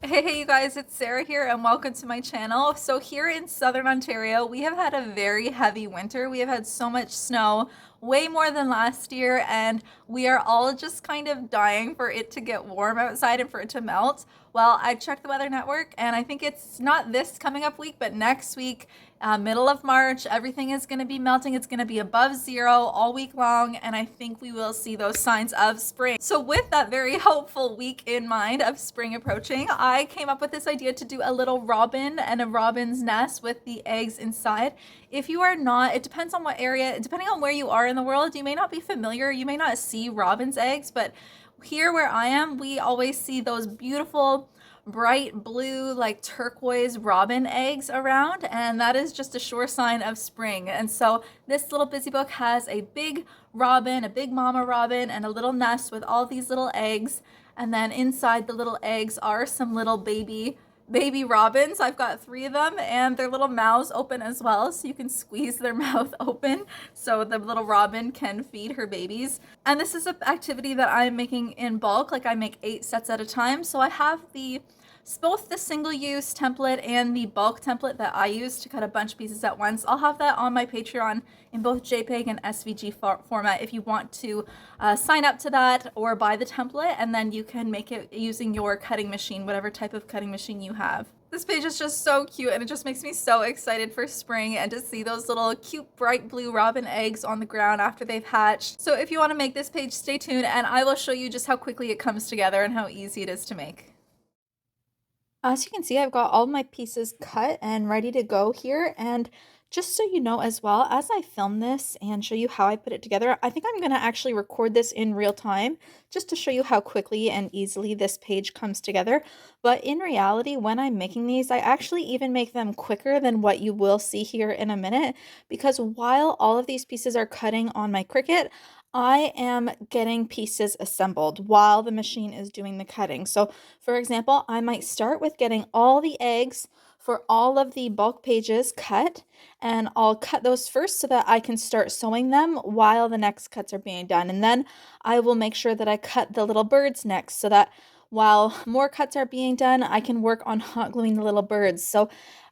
Hey you guys, it's Sarah here and welcome to my channel. So here in Southern Ontario, we have had a very heavy winter. We have had so much snow, way more than last year, and we are all just kind of dying for it to get warm outside and for it to melt. Well, I checked the Weather Network and I think it's not this coming up week, but next week, middle of March, everything is going to be melting. It's going to be above zero all week long, and I think we will see those signs of spring. So with that very hopeful week in mind of spring approaching, I came up with this idea to do a little robin and a robin's nest with the eggs inside. If you are not, it depends on what area, depending on where you are in the world, you may not be familiar, you may not see robin's eggs, but here where I am, we always see those beautiful bright blue, like turquoise robin eggs around, and that is just a sure sign of spring. And so this little busy book has a big robin, a big mama robin, and a little nest with all these little eggs. And then inside the little eggs are some little baby robins. I've got 3 of them, and their little mouths open as well, so you can squeeze their mouth open so the little robin can feed her babies. And this is an activity that I'm making in bulk, like I make 8 sets at a time. So I have both the single-use template and the bulk template that I use to cut a bunch of pieces at once. I'll have that on my Patreon in both JPEG and SVG format if you want to sign up to that or buy the template, and then you can make it using your cutting machine, whatever type of cutting machine you have. This page is just so cute, and it just makes me so excited for spring and to see those little cute bright blue robin eggs on the ground after they've hatched. So if you want to make this page, stay tuned and I will show you just how quickly it comes together and how easy it is to make. As you can see, I've got all my pieces cut and ready to go here. And just so you know as well, as I film this and show you how I put it together, I think I'm going to actually record this in real time just to show you how quickly and easily this page comes together. But in reality, when I'm making these, I actually even make them quicker than what you will see here in a minute, because while all of these pieces are cutting on my Cricut, I am getting pieces assembled while the machine is doing the cutting. So for example, I might start with getting all the eggs for all of the bulk pages cut, and I'll cut those first so that I can start sewing them while the next cuts are being done. And then I will make sure that I cut the little birds next so that while more cuts are being done, I can work on hot gluing the little birds.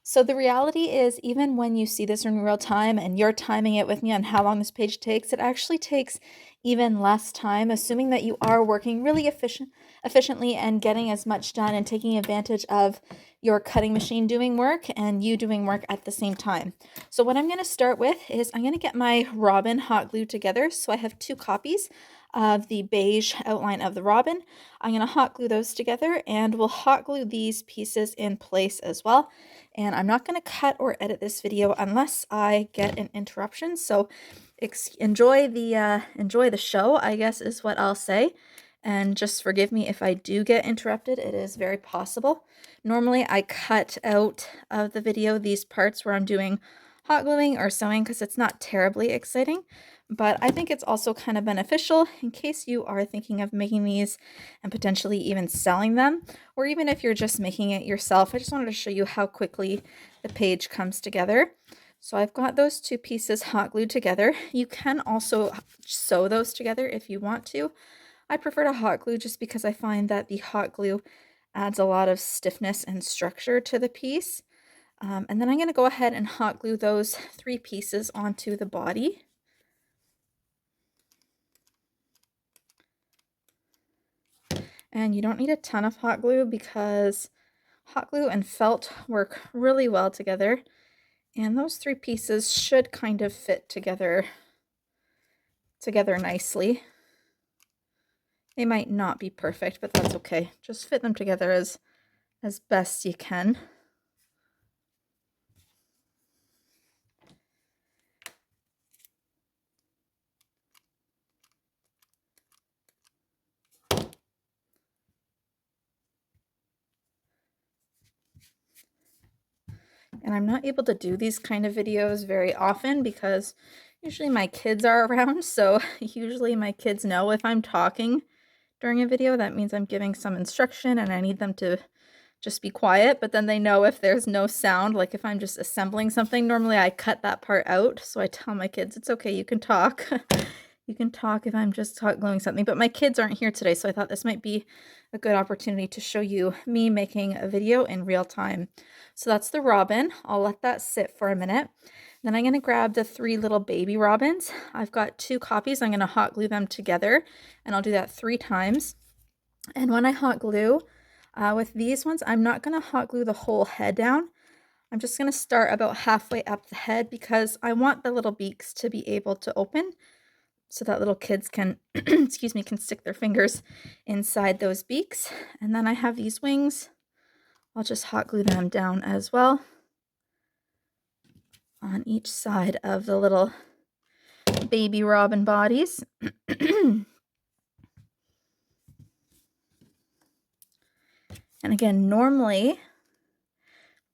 So the reality is, even when you see this in real time and you're timing it with me on how long this page takes, it actually takes even less time, assuming that you are working really efficiently and getting as much done and taking advantage of your cutting machine doing work and you doing work at the same time. So what I'm going to start with is I'm going to get my robin hot glued together. So I have 2 copies of the beige outline of the robin. I'm going to hot glue those together, and we'll hot glue these pieces in place as well. And I'm not going to cut or edit this video unless I get an interruption. So enjoy the show, I guess is what I'll say. And just forgive me if I do get interrupted. It is very possible. Normally I cut out of the video these parts where I'm doing hot gluing or sewing because it's not terribly exciting, but I think it's also kind of beneficial in case you are thinking of making these and potentially even selling them, or even if you're just making it yourself. I just wanted to show you how quickly the page comes together. So I've got those 2 pieces hot glued together. You can also sew those together if you want to. I prefer to hot glue just because I find that the hot glue adds a lot of stiffness and structure to the piece. And then I'm going to go ahead and hot glue those 3 pieces onto the body. And you don't need a ton of hot glue because hot glue and felt work really well together. And those 3 pieces should kind of fit together nicely. They might not be perfect, but that's okay. Just fit them together as best you can. And I'm not able to do these kind of videos very often because usually my kids are around, so usually my kids know if I'm talking during a video, that means I'm giving some instruction and I need them to just be quiet, but then they know if there's no sound, like if I'm just assembling something, normally I cut that part out, so I tell my kids, it's okay, you can talk. You can talk if I'm just hot gluing something, but my kids aren't here today, so I thought this might be a good opportunity to show you me making a video in real time. So that's the robin. I'll let that sit for a minute. Then I'm going to grab the 3 little baby robins. I've got 2 copies. I'm going to hot glue them together, and I'll do that 3 times. And when I hot glue, with these ones, I'm not going to hot glue the whole head down. I'm just going to start about halfway up the head because I want the little beaks to be able to open so that little kids can, excuse me, can stick their fingers inside those beaks. And then I have these wings. I'll just hot glue them down as well on each side of the little baby robin bodies. And again, normally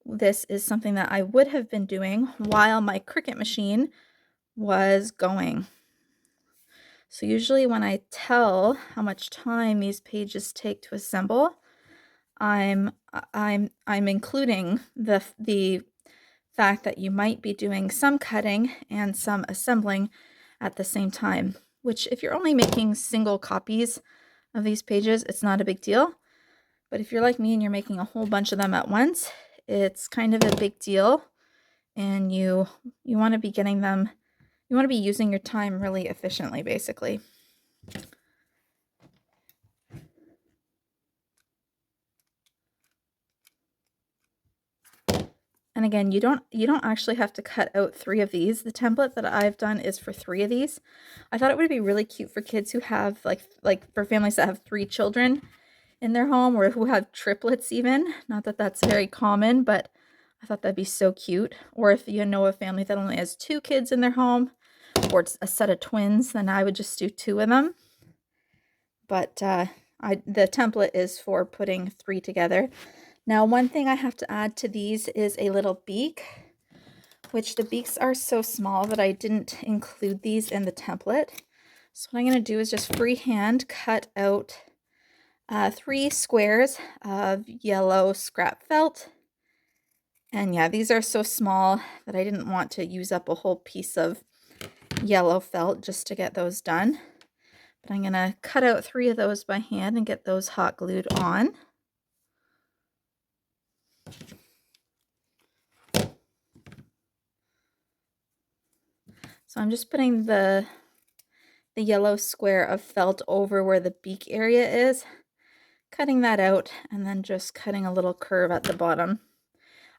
this is something that I would have been doing while my Cricut machine was going. So usually when I tell how much time these pages take to assemble, I'm including the fact that you might be doing some cutting and some assembling at the same time, which if you're only making single copies of these pages, it's not a big deal. But if you're like me and you're making a whole bunch of them at once, it's kind of a big deal, and you want to be getting them, you want to be using your time really efficiently, basically. And again, you don't actually have to cut out 3 of these. The template that I've done is for 3 of these. I thought it would be really cute for kids who have like for families that have 3 children in their home, or who have triplets even. Not that that's very common, but I thought that'd be so cute. Or if you know a family that only has 2 kids in their home, or it's a set of twins, then I would just do 2 of them. But the template is for putting 3 together. Now, one thing I have to add to these is a little beak, which the beaks are so small that I didn't include these in the template. So what I'm going to do is just freehand cut out 3 squares of yellow scrap felt. And yeah, these are so small that I didn't want to use up a whole piece of yellow felt just to get those done. But I'm going to cut out 3 of those by hand and get those hot glued on. So I'm just putting the yellow square of felt over where the beak area is, cutting that out, and then just cutting a little curve at the bottom.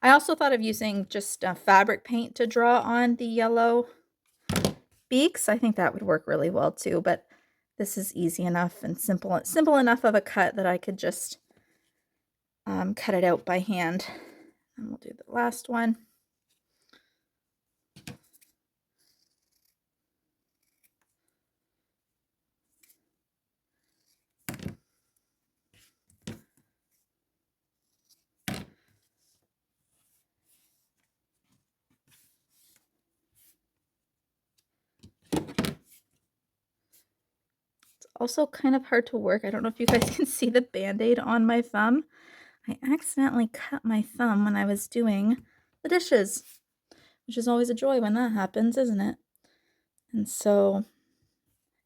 I also thought of using just fabric paint to draw on the yellow beaks. I think that would work really well too, but this is easy enough and simple enough of a cut that I could just cut it out by hand. And we'll do the last one. Also kind of hard to work. I don't know if you guys can see the band-aid on my thumb. I accidentally cut my thumb when I was doing the dishes, which is always a joy when that happens, isn't it? And so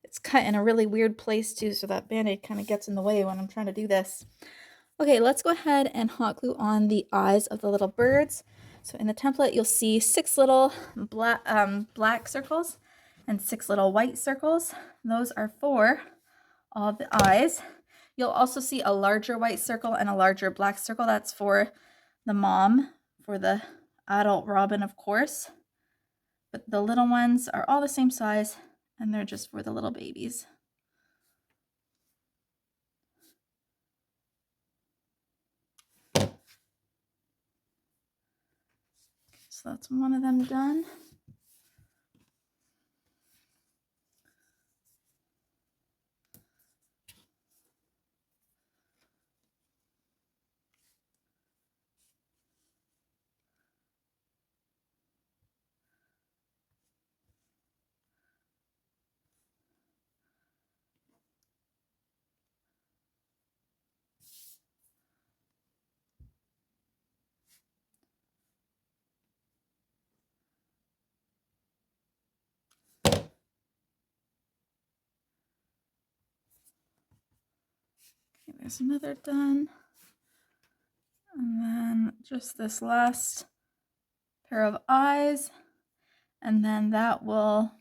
it's cut in a really weird place too, so that band-aid kind of gets in the way when I'm trying to do this. Okay, let's go ahead and hot glue on the eyes of the little birds. So in the template, you'll see 6 little black circles and 6 little white circles. Those are for all the eyes. You'll also see a larger white circle and a larger black circle. That's for the mom, for the adult robin, of course. But the little ones are all the same size, and they're just for the little babies. So that's one of them done. Okay, there's another done. And then just this last pair of eyes. And then that will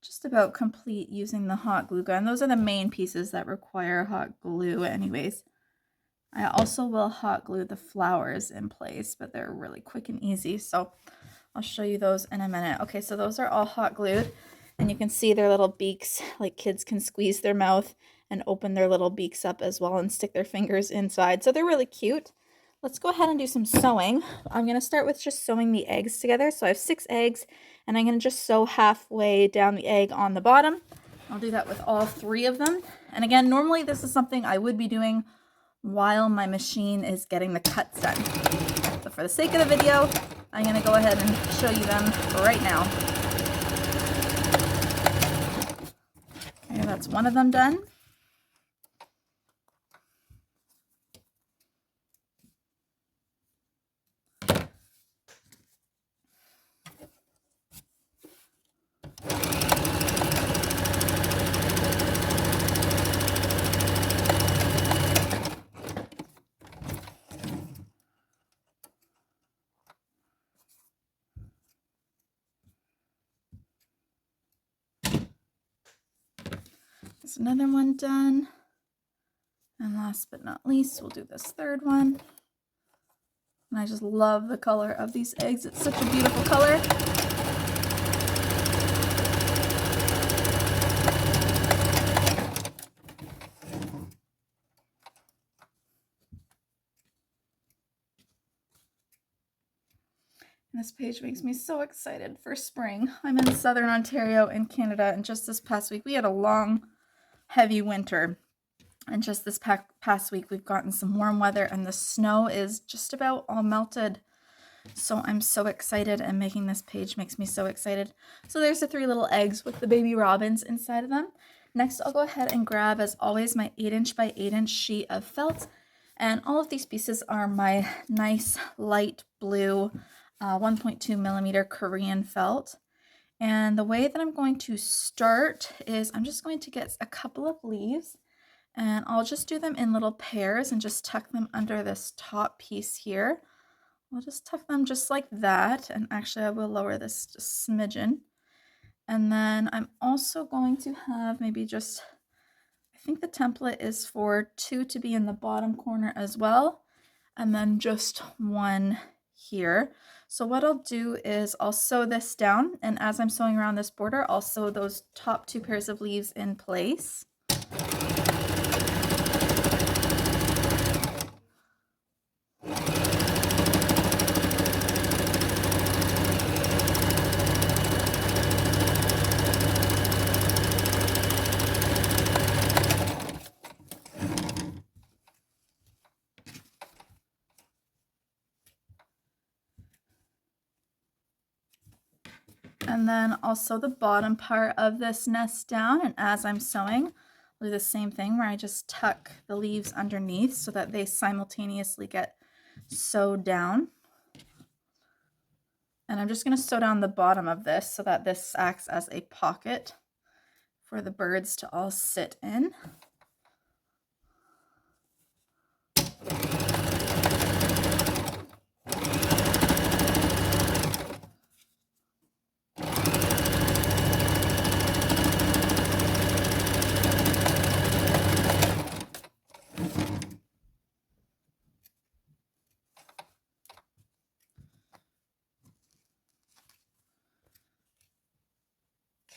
just about complete using the hot glue gun. Those are the main pieces that require hot glue anyways. I also will hot glue the flowers in place, but they're really quick and easy. So I'll show you those in a minute. Okay, so those are all hot glued and you can see their little beaks, like kids can squeeze their mouth and open their little beaks up as well and stick their fingers inside. So they're really cute. Let's go ahead and do some sewing. I'm going to start with just sewing the eggs together. So I have 6 eggs and I'm going to just sew halfway down the egg on the bottom. I'll do that with all 3 of them. And again, normally this is something I would be doing while my machine is getting the cuts done. But for the sake of the video, I'm going to go ahead and show you them right now. Okay, that's one of them done. There's another one done. And last but not least, we'll do this 3rd one. And I just love the color of these eggs. It's such a beautiful color. This page makes me so excited for spring. I'm in Southern Ontario in Canada, and just this past week we had a long, heavy winter. And just this past week we've gotten some warm weather and the snow is just about all melted. So I'm so excited, and making this page makes me so excited. So there's the 3 little eggs with the baby robins inside of them. Next, I'll go ahead and grab, as always, my 8" by 8" sheet of felt. And all of these pieces are my nice light blue 1.2 millimeter Korean felt. And the way that I'm going to start is I'm just going to get a couple of leaves and I'll just do them in little pairs and just tuck them under this top piece here. I'll just tuck them just like that, and actually I will lower this just a smidgen. And then I'm also going to have maybe just, I think the template is for 2 to be in the bottom corner as well, and then just 1 here. So what I'll do is I'll sew this down, and as I'm sewing around this border, I'll sew those top 2 pairs of leaves in place. And then I'll sew the bottom part of this nest down, and as I'm sewing, I'll do the same thing where I just tuck the leaves underneath so that they simultaneously get sewed down. And I'm just going to sew down the bottom of this so that this acts as a pocket for the birds to all sit in.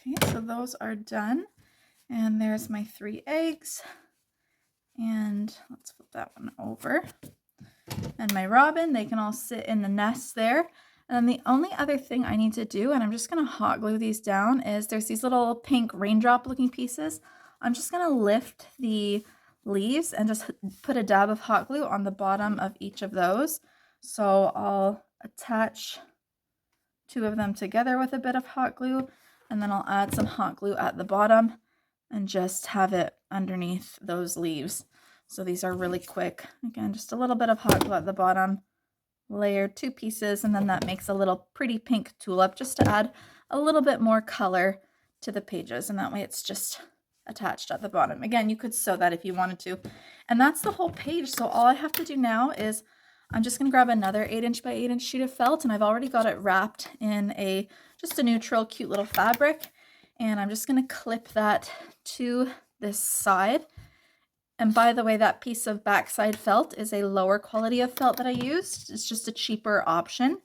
Okay, so those are done, and there's my 3 eggs, and let's flip that one over, and my robin. They can all sit in the nest there. And then the only other thing I need to do, and I'm just going to hot glue these down, is there's these little pink raindrop looking pieces. I'm just going to lift the leaves and just put a dab of hot glue on the bottom of each of those. So I'll attach 2 of them together with a bit of hot glue, and then I'll add some hot glue at the bottom and just have it underneath those leaves. So these are really quick. Again, just a little bit of hot glue at the bottom, layer 2 pieces, and then that makes a little pretty pink tulip just to add a little bit more color to the pages. And that way it's just attached at the bottom. Again, you could sew that if you wanted to. And that's the whole page. So all I have to do now is I'm just going to grab another 8" by 8" sheet of felt, and I've already got it wrapped in just a neutral cute little fabric. And I'm just going to clip that to this side. And by the way, that piece of backside felt is a lower quality of felt that I used. It's just a cheaper option.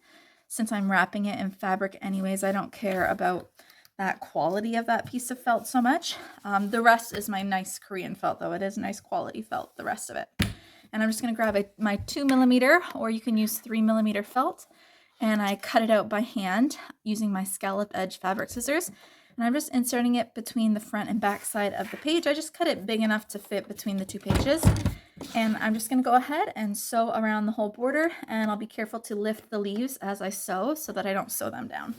Since I'm wrapping it in fabric anyways, I don't care about that quality of that piece of felt so much. The rest is my nice Korean felt, though. It is nice quality felt, the rest of it. And I'm just going to grab my 2mm, or you can use 3mm felt, and I cut it out by hand using my scallop edge fabric scissors. And I'm just inserting it between the front and back side of the page. I just cut it big enough to fit between the two pages. And I'm just going to go ahead and sew around the whole border, and I'll be careful to lift the leaves as I sew so that I don't sew them down.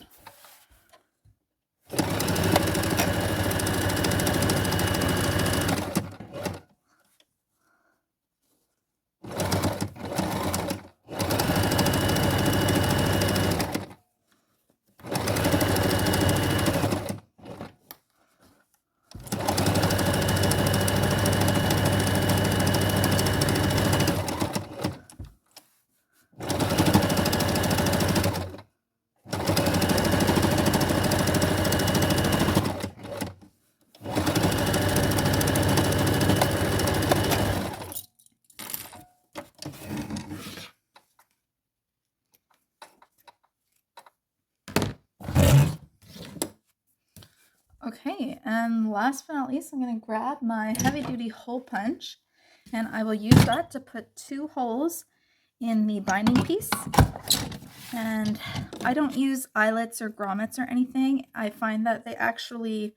Okay, and last but not least, I'm going to grab my heavy duty hole punch, and I will use that to put 2 holes in the binding piece. And I don't use eyelets or grommets or anything. I find that they actually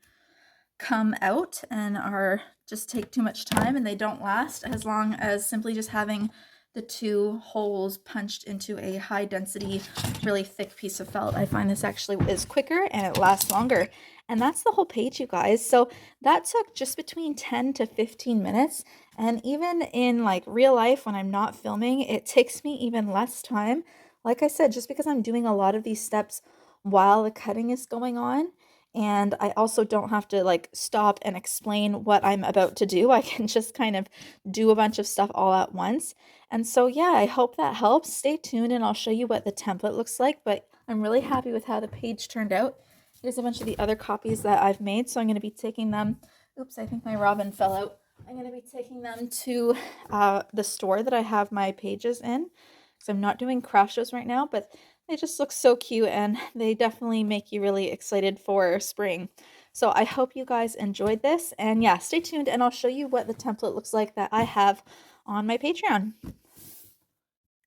come out and just take too much time, and they don't last as long as simply just having the 2 holes punched into a high density, really thick piece of felt. I find this actually is quicker and it lasts longer. And that's the whole page, you guys. So that took just between 10 to 15 minutes. And even in like real life, when I'm not filming, it takes me even less time. Like I said, just because I'm doing a lot of these steps while the cutting is going on. And I also don't have to like stop and explain what I'm about to do. I can just kind of do a bunch of stuff all at once. And so, yeah, I hope that helps. Stay tuned and I'll show you what the template looks like. But I'm really happy with how the page turned out. Here's a bunch of the other copies that I've made. So I'm going to be taking them. Oops, I think my robin fell out. I'm going to be taking them to the store that I have my pages in. So I'm not doing craft shows right now, but they just look so cute and they definitely make you really excited for spring. So I hope you guys enjoyed this, and yeah, stay tuned and I'll show you what the template looks like that I have on my Patreon.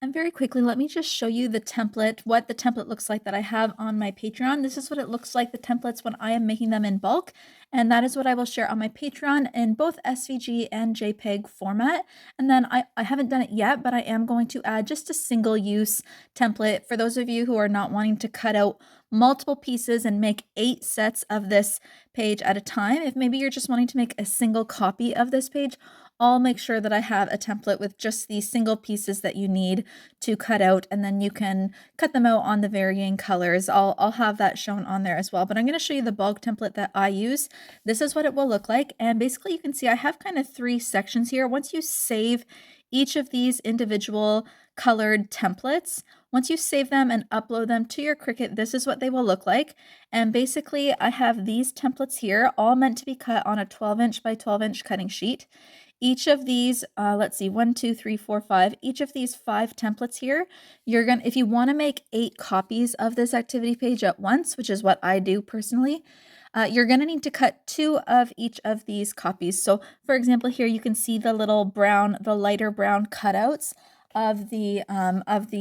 And very quickly, let me just show you the template, what the template looks like that I have on my Patreon. This is what it looks like, the templates when I am making them in bulk. And that is what I will share on my Patreon in both SVG and JPEG format. And then I haven't done it yet, but I am going to add just a single use template for those of you who are not wanting to cut out multiple pieces and make 8 sets of this page at a time. If maybe you're just wanting to make a single copy of this page, I'll make sure that I have a template with just the single pieces that you need to cut out, and then you can cut them out on the varying colors. I'll have that shown on there as well, but I'm going to show you the bulk template that I use. This is what it will look like, and basically you can see I have kind of 3 sections here. Once you save each of these individual colored templates, once you save them and upload them to your Cricut, this is what they will look like. And basically I have these templates here, all meant to be cut on a 12" by 12" cutting sheet. Each of these, let's see, 1, 2, 3, 4, 5. Each of these 5 templates here, if you want to make 8 copies of this activity page at once, which is what I do personally, you're going to need to cut 2 of each of these copies. So for example, here you can see the little brown, the lighter brown cutouts of the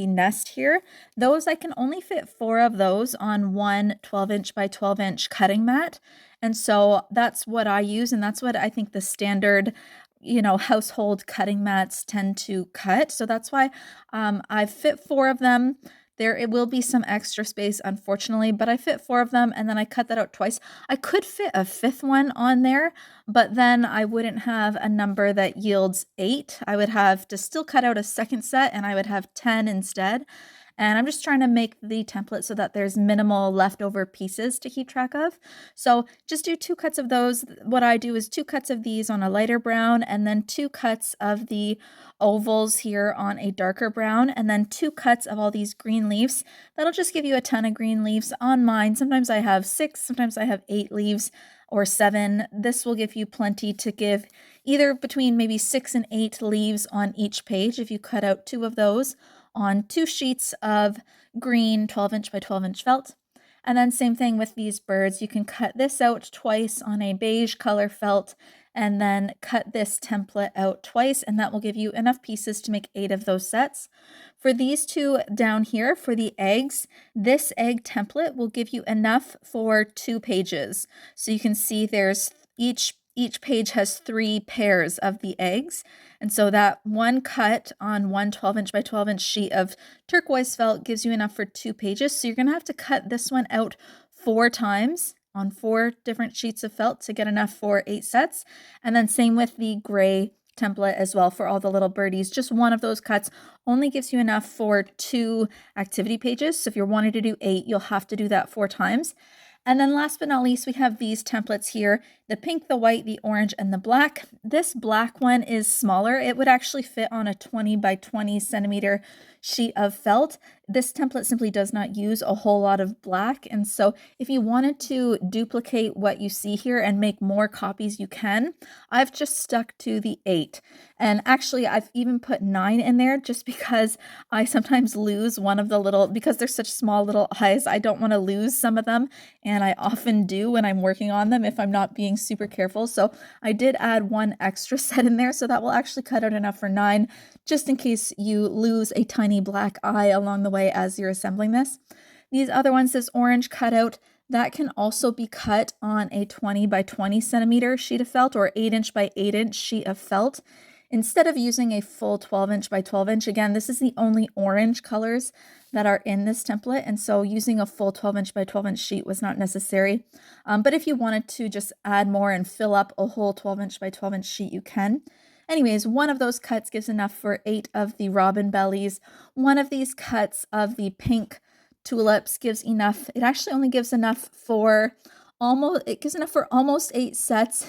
nest here. Those I can only fit 4 of those on one 12" by 12" cutting mat. And so that's what I use, and that's what I think the standard household cutting mats tend to cut. So that's why I fit 4 of them. It will be some extra space, unfortunately, but I fit 4 of them, and then I cut that out twice. I could fit a 5th one on there, but then I wouldn't have a number that yields 8. I would have to still cut out a second set, and I would have 10 instead. And I'm just trying to make the template so that there's minimal leftover pieces to keep track of. So just do 2 cuts of those. What I do is 2 cuts of these on a lighter brown, and then 2 cuts of the ovals here on a darker brown, and then 2 cuts of all these green leaves. That'll just give you a ton of green leaves. On mine, sometimes I have 6, sometimes I have 8 leaves or 7. This will give you plenty to give either between maybe 6 and 8 leaves on each page if you cut out 2 of those on 2 sheets of green 12-inch by 12-inch felt. And then same thing with these birds. You can cut this out twice on a beige color felt and then cut this template out twice, and that will give you enough pieces to make 8 of those sets. For these 2 down here, for the eggs, this egg template will give you enough for 2 pages. So you can see there's each page has 3 pairs of the eggs. And so that one cut on one 12-inch by 12-inch sheet of turquoise felt gives you enough for 2 pages. So you're going to have to cut this one out 4 times on 4 different sheets of felt to get enough for 8 sets. And then same with the gray template as well for all the little birdies. Just one of those cuts only gives you enough for 2 activity pages. So if you're wanting to do 8, you'll have to do that 4 times. And then last but not least, we have these templates here, the pink, the white, the orange, and the black. This black one is smaller. It would actually fit on a 20 by 20 centimeter sheet of felt. This template simply does not use a whole lot of black. And so if you wanted to duplicate what you see here and make more copies, you can. I've just stuck to the 8. And actually, I've even put 9 in there just because I sometimes lose one of the little, because they're such small little eyes, I don't want to lose some of them. And I often do when I'm working on them if I'm not being super careful. So I did add 1 extra set in there, so that will actually cut out enough for 9, just in case you lose a tiny black eye along the way as you're assembling this. These other ones, this orange cutout, that can also be cut on a 20 by 20 centimeter sheet of felt or 8-inch by 8-inch sheet of felt. Instead of using a full 12-inch by 12-inch, again, this is the only orange colors that are in this template, and so using a full 12-inch by 12-inch sheet was not necessary. But if you wanted to just add more and fill up a whole 12-inch by 12-inch sheet, you can. Anyways, one of those cuts gives enough for 8 of the robin bellies. One of these cuts of the pink tulips gives enough. It actually only gives enough for almost 8 sets.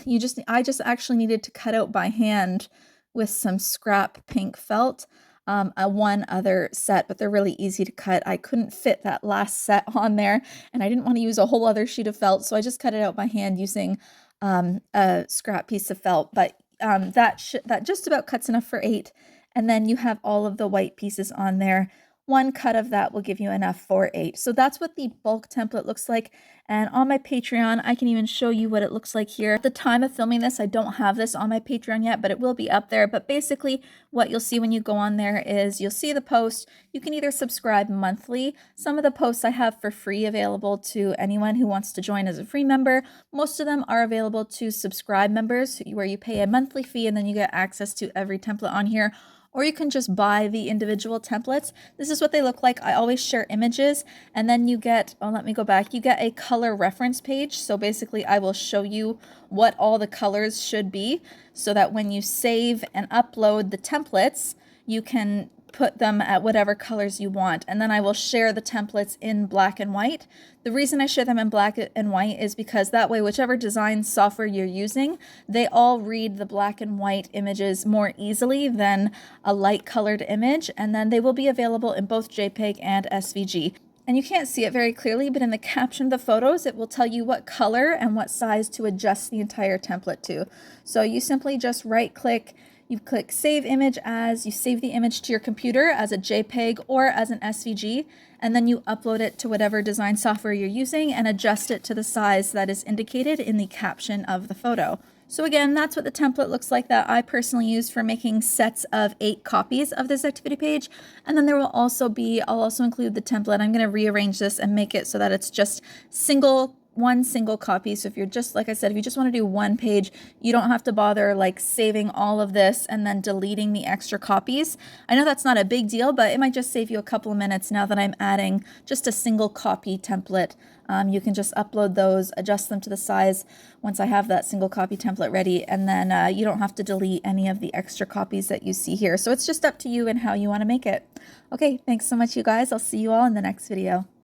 I just actually needed to cut out by hand with some scrap pink felt, one other set, but they're really easy to cut. I couldn't fit that last set on there, and I didn't want to use a whole other sheet of felt, so I just cut it out by hand using a scrap piece of felt. But that just about cuts enough for 8, and then you have all of the white pieces on there. 1 cut of that will give you enough for 8. So that's what the bulk template looks like. And on my Patreon, I can even show you what it looks like here. At the time of filming this, I don't have this on my Patreon yet, but it will be up there. But basically, what you'll see when you go on there is you'll see the post. You can either subscribe monthly. Some of the posts I have for free available to anyone who wants to join as a free member. Most of them are available to subscribe members, where you pay a monthly fee and then you get access to every template on here. Or you can just buy the individual templates. This is what they look like. I always share images, and then you get, let me go back. You get a color reference page. So basically I will show you what all the colors should be so that when you save and upload the templates, you can put them at whatever colors you want. And then I will share the templates in black and white. The reason I share them in black and white is because that way, whichever design software you're using, they all read the black and white images more easily than a light colored image. And then they will be available in both JPEG and SVG. And you can't see it very clearly, but in the caption of the photos, it will tell you what color and what size to adjust the entire template to. So you simply just right click, you click Save Image As, you save the image to your computer as a JPEG or as an SVG, and then you upload it to whatever design software you're using and adjust it to the size that is indicated in the caption of the photo. So again, that's what the template looks like that I personally use for making sets of 8 copies of this activity page. And then there will also be, I'll also include the template. I'm going to rearrange this and make it so that it's just single one single copy. So if you're just, like I said, if you just want to do one page, you don't have to bother like saving all of this and then deleting the extra copies. I know that's not a big deal, but it might just save you a couple of minutes now that I'm adding just a single copy template. You can just upload those, adjust them to the size once I have that single copy template ready, and then you don't have to delete any of the extra copies that you see here. So it's just up to you and how you want to make it. Okay, thanks so much, you guys. I'll see you all in the next video.